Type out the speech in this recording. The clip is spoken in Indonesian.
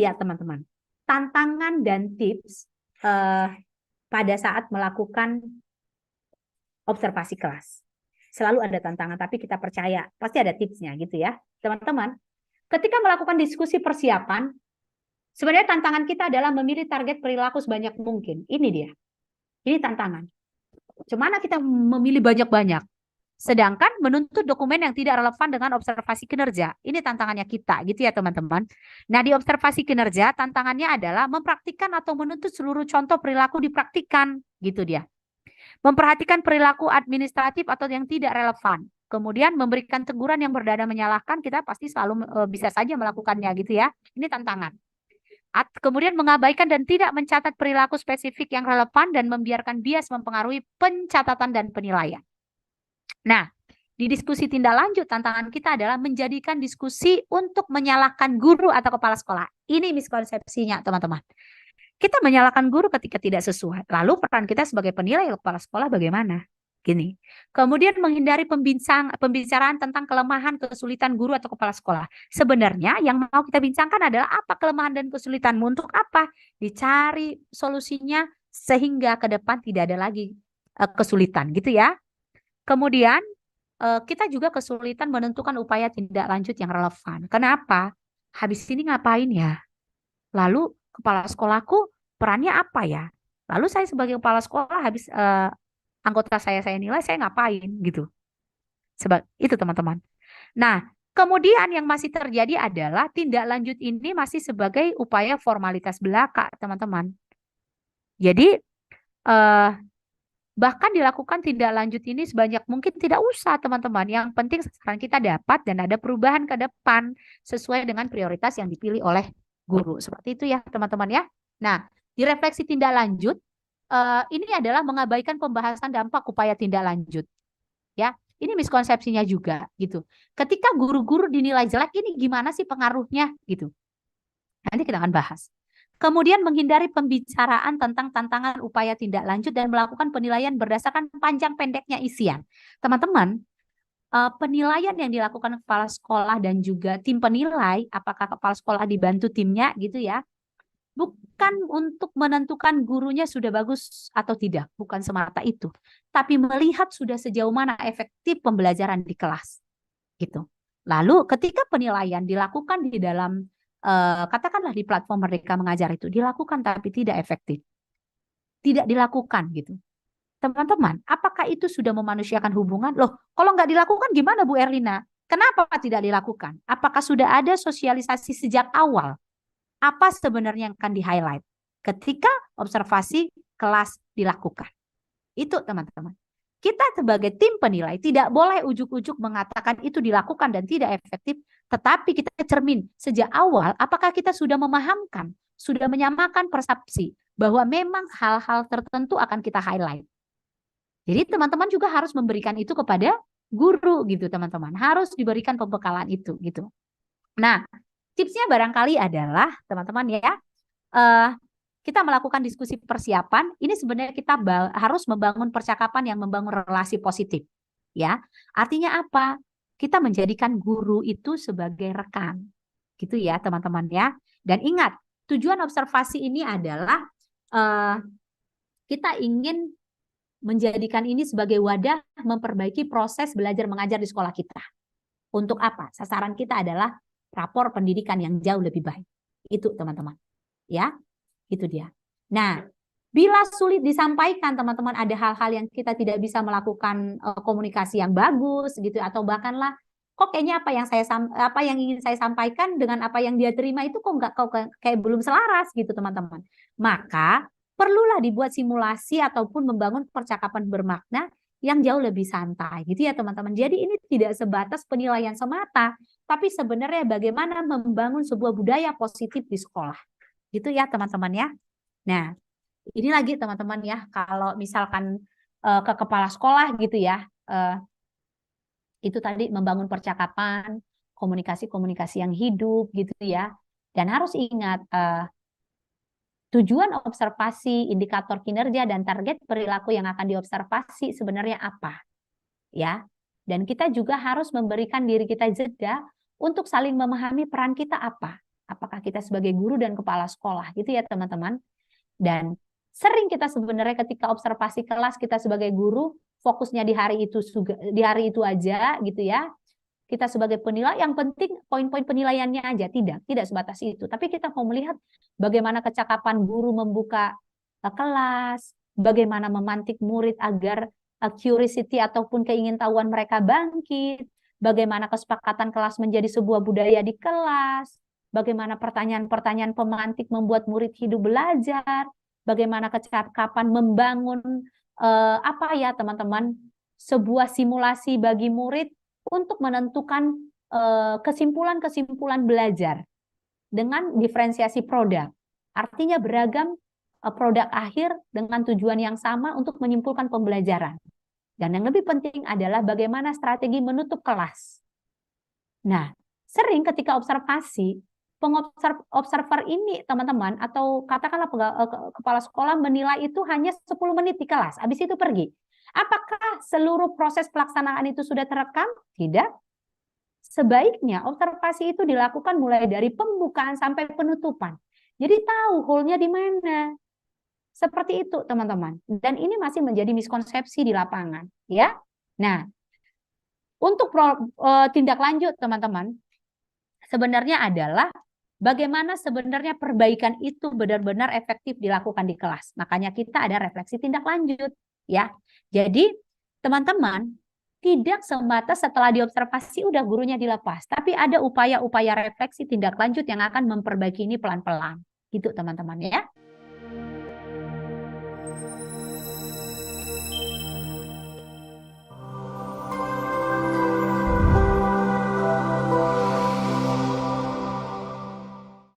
dia teman-teman, tantangan dan tips pada saat melakukan observasi kelas. Selalu ada tantangan, tapi kita percaya pasti ada tipsnya gitu ya. Teman-teman, ketika melakukan diskusi persiapan, sebenarnya tantangan kita adalah memilih target perilaku sebanyak mungkin. Ini dia. Ini tantangan. Gimana kita memilih banyak-banyak? Sedangkan menuntut dokumen yang tidak relevan dengan observasi kinerja. Ini tantangannya kita, gitu ya teman-teman. Nah, di observasi kinerja, tantangannya adalah mempraktikkan atau menuntut seluruh contoh perilaku dipraktikkan, gitu dia. Memperhatikan perilaku administratif atau yang tidak relevan. Kemudian memberikan teguran yang berdada menyalahkan, kita pasti selalu bisa saja melakukannya, gitu ya. Ini tantangan. Kemudian mengabaikan dan tidak mencatat perilaku spesifik yang relevan dan membiarkan bias mempengaruhi pencatatan dan penilaian. Nah, di diskusi tindak lanjut, tantangan kita adalah menjadikan diskusi untuk menyalahkan guru atau kepala sekolah. Ini miskonsepsinya, teman-teman. Kita menyalahkan guru ketika tidak sesuai. Lalu peran kita sebagai penilai kepala sekolah bagaimana? Gini. Kemudian menghindari pembicaraan tentang kelemahan, kesulitan guru atau kepala sekolah. Sebenarnya yang mau kita bincangkan adalah apa kelemahan dan kesulitanmu, untuk apa? Dicari solusinya sehingga ke depan tidak ada lagi kesulitan, gitu ya. Kemudian kita juga kesulitan menentukan upaya tindak lanjut yang relevan. Kenapa? Habis ini ngapain ya? Lalu kepala sekolahku perannya apa ya? Lalu saya sebagai kepala sekolah habis anggota saya nilai, saya ngapain gitu. Sebab itu teman-teman. Nah, kemudian yang masih terjadi adalah tindak lanjut ini masih sebagai upaya formalitas belaka, teman-teman. Jadi bahkan dilakukan tindak lanjut ini sebanyak mungkin tidak usah, teman-teman. Yang penting sasaran kita dapat dan ada perubahan ke depan sesuai dengan prioritas yang dipilih oleh guru. Seperti itu ya, teman-teman ya. Nah, di refleksi tindak lanjut, ini adalah mengabaikan pembahasan dampak upaya tindak lanjut. Ya, ini miskonsepsinya juga gitu. Ketika guru-guru dinilai jelek, ini gimana sih pengaruhnya gitu. Nanti kita akan bahas. Kemudian menghindari pembicaraan tentang tantangan upaya tindak lanjut dan melakukan penilaian berdasarkan panjang pendeknya isian. Teman-teman, penilaian yang dilakukan kepala sekolah dan juga tim penilai, apakah kepala sekolah dibantu timnya gitu ya, bukan untuk menentukan gurunya sudah bagus atau tidak, bukan semata itu, tapi melihat sudah sejauh mana efektif pembelajaran di kelas gitu. Lalu ketika penilaian dilakukan di dalam katakanlah di platform Merdeka Mengajar itu dilakukan tapi tidak efektif, tidak dilakukan gitu. Teman-teman, apakah itu sudah memanusiakan hubungan? Loh, kalau nggak dilakukan gimana Bu Erlina? Kenapa tidak dilakukan? Apakah sudah ada sosialisasi sejak awal? Apa sebenarnya yang akan di-highlight ketika observasi kelas dilakukan? Itu teman-teman. Kita sebagai tim penilai tidak boleh ujuk-ujuk mengatakan itu dilakukan dan tidak efektif, tetapi kita cermin sejak awal apakah kita sudah memahamkan, sudah menyamakan persepsi bahwa memang hal-hal tertentu akan kita highlight. Jadi teman-teman juga harus memberikan itu kepada guru gitu teman-teman. Harus diberikan pembekalan itu gitu. Nah, tipsnya barangkali adalah teman-teman ya, kita melakukan diskusi persiapan, ini sebenarnya kita harus membangun percakapan yang membangun relasi positif. Ya, artinya apa? Kita menjadikan guru itu sebagai rekan. Gitu ya, teman-teman ya. Dan ingat, tujuan observasi ini adalah kita ingin menjadikan ini sebagai wadah memperbaiki proses belajar mengajar di sekolah kita. Untuk apa? Sasaran kita adalah rapor pendidikan yang jauh lebih baik. Itu teman-teman. Ya. Itu dia. Nah, bila sulit disampaikan teman-teman, ada hal-hal yang kita tidak bisa melakukan komunikasi yang bagus gitu, atau bahkanlah kok kayaknya apa yang ingin saya sampaikan dengan apa yang dia terima itu kok kayak belum selaras gitu teman-teman. Maka perlulah dibuat simulasi ataupun membangun percakapan bermakna yang jauh lebih santai gitu ya teman-teman. Jadi ini tidak sebatas penilaian semata, tapi sebenarnya bagaimana membangun sebuah budaya positif di sekolah. Gitu ya teman-teman ya. Nah, ini lagi teman-teman ya, kalau misalkan ke kepala sekolah gitu ya, itu tadi membangun percakapan, komunikasi-komunikasi yang hidup gitu ya. Dan harus ingat, tujuan observasi, indikator kinerja, dan target perilaku yang akan diobservasi sebenarnya apa. Ya. Dan kita juga harus memberikan diri kita jeda untuk saling memahami peran kita apa. Apakah kita sebagai guru dan kepala sekolah gitu ya teman-teman. Dan sering kita sebenarnya ketika observasi kelas kita sebagai guru fokusnya di hari itu aja gitu ya. Kita sebagai penilai yang penting poin-poin penilaiannya aja, tidak sebatas itu. Tapi kita mau melihat bagaimana kecakapan guru membuka kelas, bagaimana memantik murid agar curiosity ataupun keingintahuan mereka bangkit, bagaimana kesepakatan kelas menjadi sebuah budaya di kelas, bagaimana pertanyaan-pertanyaan pemantik membuat murid hidup belajar, bagaimana kecakapan membangun apa ya teman-teman, sebuah simulasi bagi murid untuk menentukan kesimpulan-kesimpulan belajar dengan diferensiasi produk. Artinya beragam produk akhir dengan tujuan yang sama untuk menyimpulkan pembelajaran. Dan yang lebih penting adalah bagaimana strategi menutup kelas. Nah, sering ketika observasi, observer ini teman-teman atau katakanlah kepala sekolah menilai itu hanya 10 menit di kelas, habis itu pergi. Apakah seluruh proses pelaksanaan itu sudah terekam? Tidak. Sebaiknya observasi itu dilakukan mulai dari pembukaan sampai penutupan. Jadi tahu hole-nya di mana. Seperti itu, teman-teman. Dan ini masih menjadi miskonsepsi di lapangan, ya. Nah, untuk tindak lanjut, teman-teman, sebenarnya adalah bagaimana sebenarnya perbaikan itu benar-benar efektif dilakukan di kelas. Makanya kita ada refleksi tindak lanjut, ya. Jadi, teman-teman, tidak sebatas setelah diobservasi udah gurunya dilepas, tapi ada upaya-upaya refleksi tindak lanjut yang akan memperbaiki ini pelan-pelan. Gitu, teman-teman, ya.